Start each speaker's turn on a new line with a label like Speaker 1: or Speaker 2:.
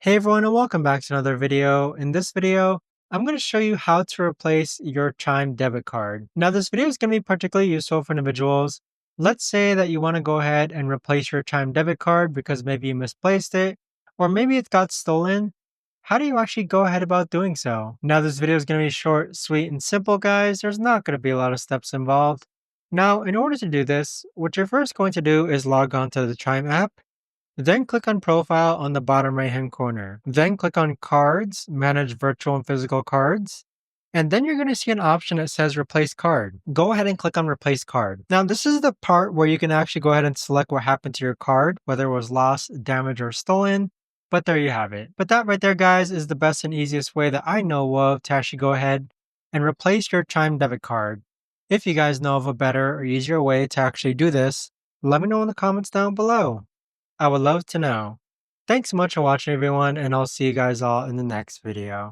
Speaker 1: Hey everyone and welcome back to another video. In this video, I'm going to show you how to replace your Chime debit card. Now this video is going to be particularly useful for individuals. Let's say that you want to go ahead and replace your Chime debit card because maybe you misplaced it or maybe it got stolen. How do you actually go ahead about doing so? Now this video is going to be short, sweet, and simple guys. There's not going to be a lot of steps involved. Now in order to do this, what you're first going to do is log on to the Chime app. Then click on Profile on the bottom right hand corner. Then click on Cards, Manage Virtual and Physical Cards. And then you're going to see an option that says Replace Card. Go ahead and click on Replace Card. Now, this is the part where you can actually go ahead and select what happened to your card, whether it was lost, damaged, or stolen. But there you have it. But that right there, guys, is the best and easiest way that I know of to actually go ahead and replace your Chime debit card. If you guys know of a better or easier way to actually do this, let me know in the comments down below. I would love to know. Thanks so much for watching everyone, and I'll see you guys all in the next video.